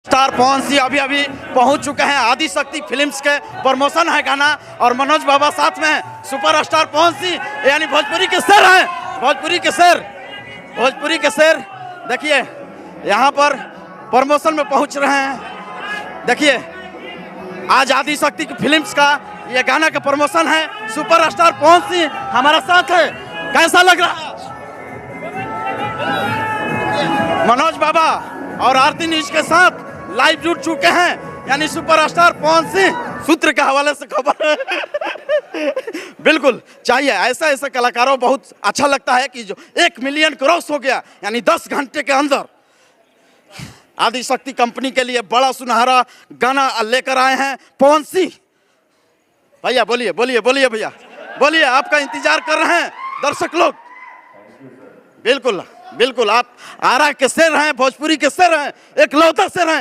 Star Pawan Singh अभी अभी पहुंच चुके हैं। आदि शक्ति फिल्म्स के प्रमोशन है गाना और मनोज बाबा साथ में हैं। सुपर स्टार पवन सिंह यानी भोजपुरी के शेर हैं, भोजपुरी के शेर। देखिए यहाँ पर प्रमोशन में पहुंच रहे हैं। देखिए आज आदि शक्ति की फिल्म्स का ये गाना का प्रमोशन है। सुपर स्टार पवन सिंह हमारा साथ है। कैसा लग रहा है? मनोज बाबा और आरती न्यूज के साथ लाइव जुड़ चुके हैं, यानी सुपरस्टार पवन सिंह। सूत्र के हवाले से खबर है। बिल्कुल चाहिए ऐसा कलाकारों। बहुत अच्छा लगता है कि जो 1 मिलियन क्रॉस हो गया, यानी 10 घंटे के अंदर आदि शक्ति कंपनी के लिए बड़ा सुनहरा गाना लेकर आए हैं पवन सिंह। भैया बोलिए भैया बोलिए, आपका इंतजार कर रहे हैं दर्शक लोग। बिल्कुल आप आरा के शेर हैं, भोजपुरी के शेर हैं, एक लौता शेर हैं।